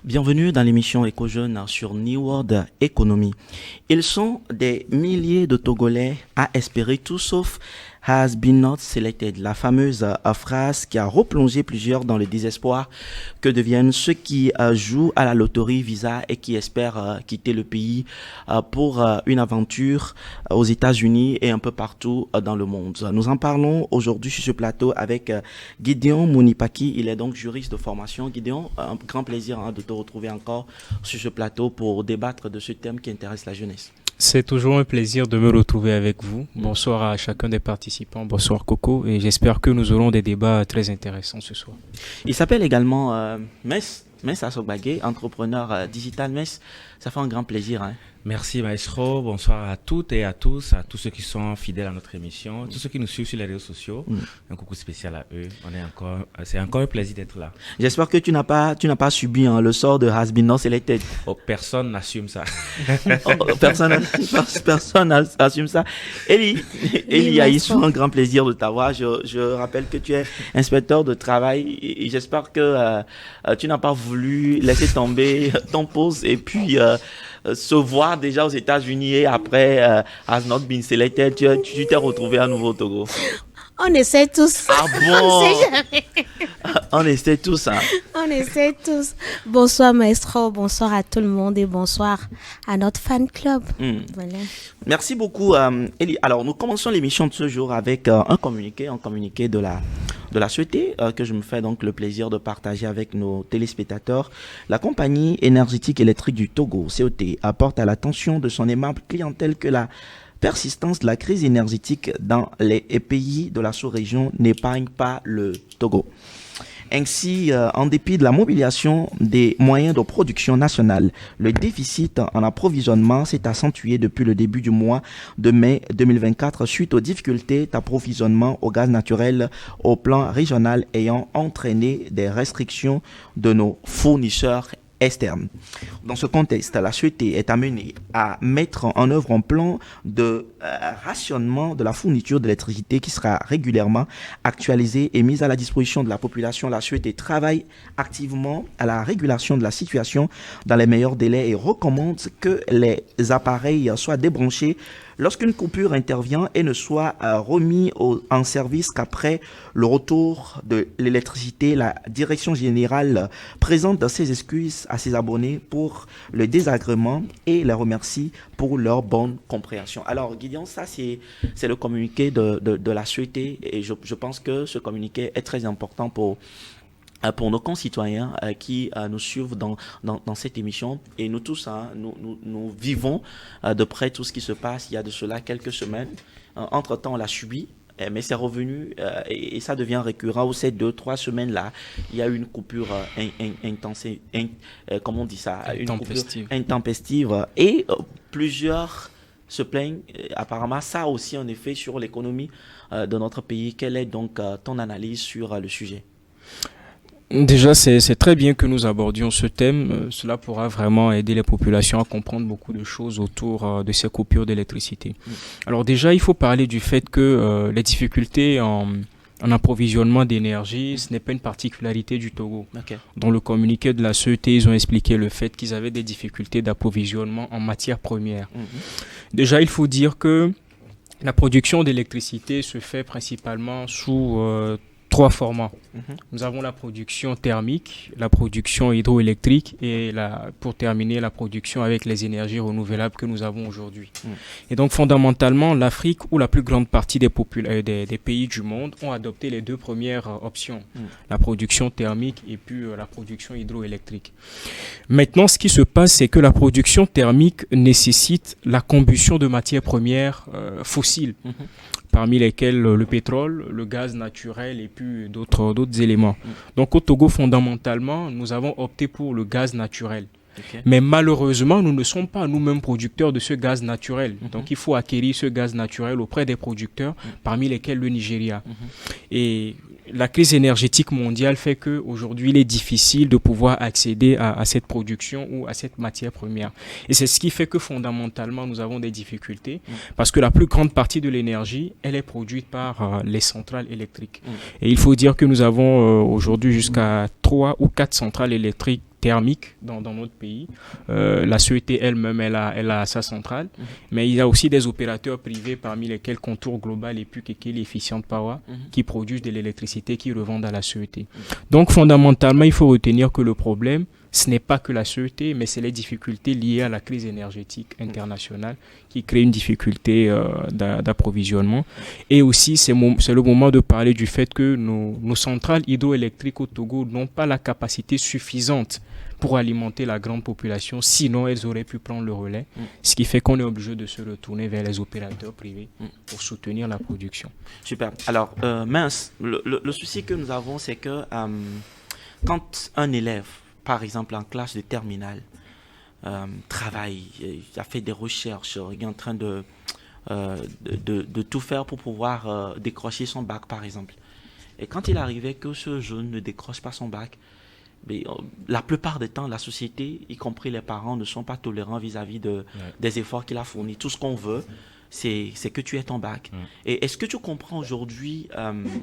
Bienvenue dans l'émission Éco-Jeunes sur New World Economy. Ils sont des milliers de Togolais à espérer tout sauf has been not selected. La fameuse phrase qui a replongé plusieurs dans le désespoir que deviennent ceux qui jouent à la loterie Visa et qui espèrent quitter le pays pour une aventure aux États-Unis et un peu partout dans le monde. Nous en parlons aujourd'hui sur ce plateau avec Gideon Mounipaki. Il est donc juriste de formation. Gideon, un grand plaisir de te retrouver encore sur ce plateau pour débattre de ce thème qui intéresse la jeunesse. C'est toujours un plaisir de me retrouver avec vous. Bonsoir à chacun des participants. Bonsoir Coco. Et j'espère que nous aurons des débats très intéressants ce soir. Il s'appelle également Mess Assogbagé, entrepreneur digital. Mess, ça fait un grand plaisir. Hein. Merci Maestro, bonsoir à toutes et à tous ceux qui sont fidèles à notre émission, tous ceux qui nous suivent sur les réseaux sociaux. Un coucou spécial à eux. C'est encore un plaisir d'être là. J'espère que tu n'as pas subi le sort de Has Been Not Selected. Oh, personne n'assume ça. Personne n'assume ça. Eli Yaïs, un grand plaisir de t'avoir. Je rappelle que tu es inspecteur de travail et j'espère que tu n'as pas voulu laisser tomber ton poste et puis se voir déjà aux États-Unis et après has not been selected, tu t'es retrouvé à nouveau au Togo. On essaie tous. Ah bon? On essaie tous. Hein. On essaie tous. Bonsoir Maestro, bonsoir à tout le monde et bonsoir à notre fan club. Voilà. Merci beaucoup Eli. Alors nous commençons l'émission de ce jour avec un communiqué de la Société que je me fais donc le plaisir de partager avec nos téléspectateurs. La compagnie énergétique électrique du Togo, COT, apporte à l'attention de son aimable clientèle que la persistance de la crise énergétique dans les pays de la sous-région n'épargne pas le Togo. Ainsi, en dépit de la mobilisation des moyens de production nationale, le déficit en approvisionnement s'est accentué depuis le début du mois de mai 2024 suite aux difficultés d'approvisionnement au gaz naturel au plan régional ayant entraîné des restrictions de nos fournisseurs externe. Dans ce contexte, la société est amenée à mettre en œuvre un plan de rationnement de la fourniture d'électricité qui sera régulièrement actualisé et mis à la disposition de la population. La société travaille activement à la régulation de la situation dans les meilleurs délais et recommande que les appareils soient débranchés lorsqu'une coupure intervient et ne soit remis en service qu'après le retour de l'électricité. La direction générale présente ses excuses à ses abonnés pour le désagrément et les remercie pour leur bonne compréhension. Alors Gideon, ça c'est le communiqué de la société et je pense que ce communiqué est très important pour nos concitoyens qui nous suivent dans cette émission. Et nous tous, nous vivons de près tout ce qui se passe. Il y a de cela quelques semaines. Entre-temps, on l'a subi, mais c'est revenu et ça devient récurrent. Ou ces 2-3 semaines-là, il y a eu une coupure comment on dit ça? Intempestive. Et plusieurs se plaignent. Apparemment, ça a aussi un effet sur l'économie de notre pays. Quelle est donc ton analyse sur le sujet? Déjà, c'est très bien que nous abordions ce thème. Cela pourra vraiment aider les populations à comprendre beaucoup de choses autour de ces coupures d'électricité. Alors déjà, il faut parler du fait que les difficultés en approvisionnement d'énergie, ce n'est pas une particularité du Togo. Okay. Dans le communiqué de la CET, ils ont expliqué le fait qu'ils avaient des difficultés d'approvisionnement en matières premières. Déjà, il faut dire que la production d'électricité se fait principalement sous 3 formats. Nous avons la production thermique, la production hydroélectrique et pour terminer la production avec les énergies renouvelables que nous avons aujourd'hui. Et donc fondamentalement, l'Afrique ou la plus grande partie des pays du monde ont adopté les 2 premières options, la production thermique et puis la production hydroélectrique. Maintenant, ce qui se passe, c'est que la production thermique nécessite la combustion de matières premières fossiles. Parmi lesquels le pétrole, le gaz naturel et puis d'autres éléments. Donc au Togo, fondamentalement, nous avons opté pour le gaz naturel. Okay. Mais malheureusement, nous ne sommes pas nous-mêmes producteurs de ce gaz naturel. Donc il faut acquérir ce gaz naturel auprès des producteurs, parmi lesquels le Nigeria. Et la crise énergétique mondiale fait qu'aujourd'hui, il est difficile de pouvoir accéder à cette production ou à cette matière première. Et c'est ce qui fait que fondamentalement, nous avons des difficultés parce que la plus grande partie de l'énergie, elle est produite par les centrales électriques. Et il faut dire que nous avons aujourd'hui jusqu'à 3 ou 4 centrales électriques thermique dans notre pays. La CET elle-même, elle a sa centrale, mais il y a aussi des opérateurs privés parmi lesquels Contour Global, EPUC et Kili Efficient Power qui produisent de l'électricité qui revendent à la CET. Donc fondamentalement, il faut retenir que le problème, ce n'est pas que la CET, mais c'est les difficultés liées à la crise énergétique internationale qui créent une difficulté d'approvisionnement. Et aussi, c'est le moment de parler du fait que nos centrales hydroélectriques au Togo n'ont pas la capacité suffisante pour alimenter la grande population, sinon elles auraient pu prendre le relais, ce qui fait qu'on est obligé de se retourner vers les opérateurs privés pour soutenir la production. Super. Alors, le souci que nous avons, c'est que quand un élève, par exemple en classe de terminale, travaille, a fait des recherches, il est en train de tout faire pour pouvoir décrocher son bac, par exemple. Et quand il arrivait que ce jeune ne décroche pas son bac, mais, la plupart du temps, la société, y compris les parents, ne sont pas tolérants vis-à-vis des efforts qu'il a fournis. Tout ce qu'on veut, c'est que tu aies ton bac. Et est-ce que tu comprends aujourd'hui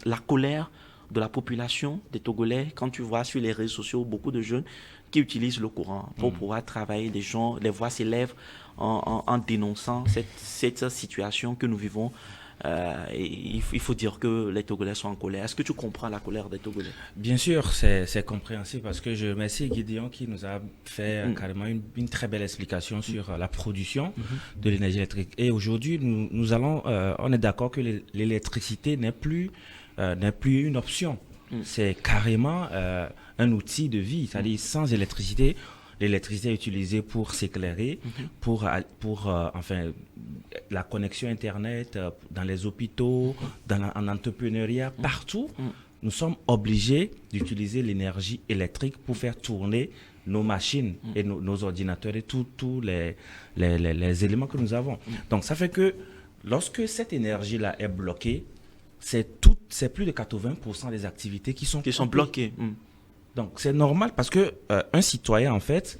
la colère de la population des Togolais quand tu vois sur les réseaux sociaux beaucoup de jeunes qui utilisent le courant pour pouvoir travailler, des gens, les voix s'élèvent en dénonçant cette situation que nous vivons. Et il faut dire que les Togolais sont en colère. Est-ce que tu comprends la colère des Togolais? Bien sûr, c'est compréhensible parce que je remercie Gideon qui nous a fait carrément une très belle explication sur la production de l'énergie électrique. Et aujourd'hui, nous allons, on est d'accord que l'électricité n'est plus une option. C'est carrément un outil de vie. C'est-à-dire sans électricité, l'électricité est utilisée pour s'éclairer, pour la connexion Internet dans les hôpitaux, en entrepreneuriat, partout. Nous sommes obligés d'utiliser l'énergie électrique pour faire tourner nos machines et nos ordinateurs et tous les éléments que nous avons. Donc ça fait que lorsque cette énergie-là est bloquée, c'est plus de 80% des activités qui sont bloquées. Donc, c'est normal parce que un citoyen, en fait,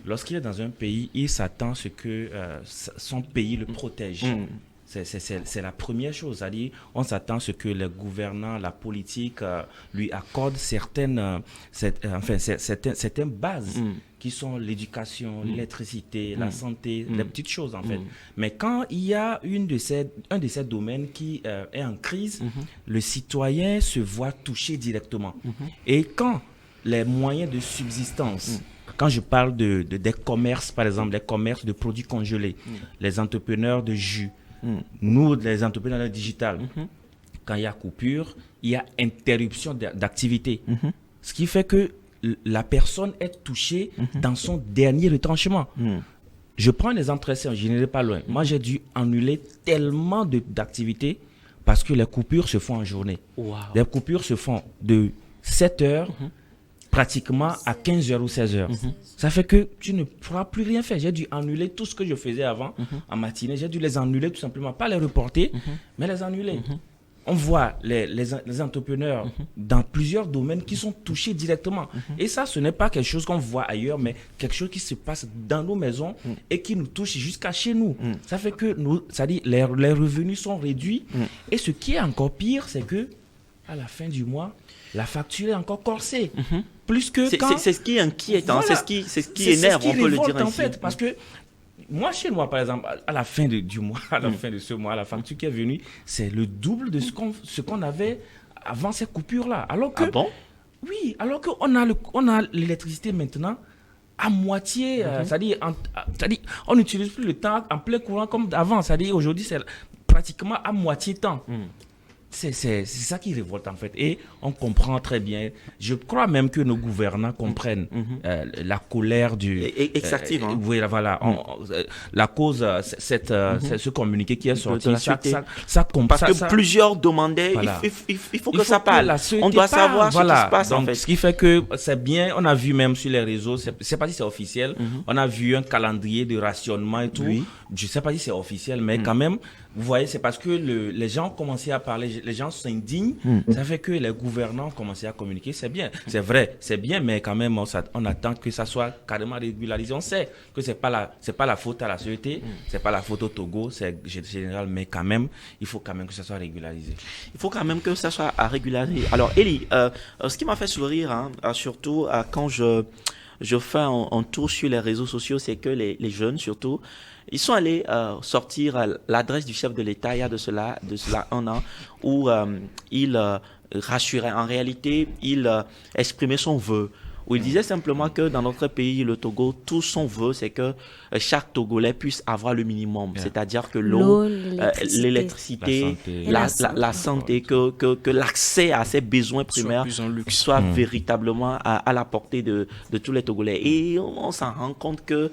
lorsqu'il est dans un pays, il s'attend à ce que son pays le protège. C'est la première chose. C'est-à-dire, on s'attend à ce que les gouvernants, la politique lui accordent certaines bases qui sont l'éducation, l'électricité, la santé, les petites choses, en fait. Mais quand il y a un de ces domaines qui est en crise, le citoyen se voit touché directement. Et quand les moyens de subsistance, quand je parle des commerces, par exemple, les commerces de produits congelés, les entrepreneurs de jus, nous, les entrepreneurs digital, quand il y a coupure, il y a interruption d'activité. Ce qui fait que la personne est touchée dans son dernier retranchement. Je prends un exemple très simple, je n'irai pas loin. Moi, j'ai dû annuler tellement d'activités parce que les coupures se font en journée. Les coupures se font de 7 heures pratiquement à 15h ou 16h. Ça fait que tu ne pourras plus rien faire. J'ai dû annuler tout ce que je faisais avant en matinée. J'ai dû les annuler tout simplement, pas les reporter, mais les annuler. On voit les entrepreneurs dans plusieurs domaines qui sont touchés directement. Et ça, ce n'est pas quelque chose qu'on voit ailleurs, mais quelque chose qui se passe dans nos maisons et qui nous touche jusqu'à chez nous. Ça fait que les revenus sont réduits. Et ce qui est encore pire, c'est que à la fin du mois, la facture est encore corsée. Plus que quand... C'est ce qui est inquiétant, voilà. c'est ce qui énerve, on peut le dire ainsi. En fait, parce que moi, chez moi, par exemple, à la fin du mois, à la fin de ce mois, la facture qui est venue, c'est le double de ce qu'on avait avant ces coupures-là. Alors que, ah bon? Oui, alors qu'on a l'électricité maintenant à moitié, c'est-à-dire on n'utilise plus le temps en plein courant comme avant. C'est-à-dire aujourd'hui, c'est pratiquement à moitié temps. C'est ça qui révolte en fait. Et on comprend très bien. Je crois même que nos gouvernants comprennent la colère du... Exactive. Oui, voilà. La cause, ce communiqué qui est sorti, parce que plusieurs demandaient, voilà. il faut que ça parle. On doit savoir ce qui se passe en fait. Ce qui fait que c'est bien, on a vu même sur les réseaux, je ne sais pas si c'est officiel, on a vu un calendrier de rationnement et tout. Oui. Je ne sais pas si c'est officiel, mais quand même, vous voyez, c'est parce que les gens ont commencé à parler, les gens s'indignent, ça fait que les gouvernants ont commencé à communiquer, c'est bien, c'est vrai, c'est bien, mais quand même, on attend que ça soit carrément régularisé. On sait que c'est pas la faute à la société, c'est pas la faute au Togo, c'est général, mais quand même, il faut quand même que ça soit régularisé. Il faut quand même que ça soit régularisé. Alors, Eli, ce qui m'a fait sourire, surtout quand je fais un tour sur les réseaux sociaux, c'est que les jeunes surtout, ils sont allés sortir l'adresse du chef de l'État il y a de cela 1 an, où il rassurait. En réalité, il exprimait son vœu, où il disait simplement que dans notre pays, le Togo, tout son vœu, c'est que chaque Togolais puisse avoir le minimum, c'est-à-dire que l'eau, l'électricité, la santé, que l'accès à ses besoins primaires soit véritablement à la portée de tous les Togolais. Et on s'en rend compte que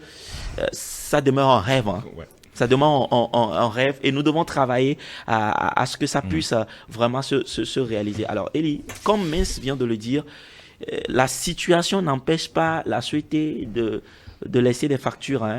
ça demeure un rêve. Hein. Ouais. Ça demande un rêve et nous devons travailler à ce que ça puisse vraiment se réaliser. Alors, Eli, comme Mens vient de le dire, la situation n'empêche pas la société de laisser des factures, hein,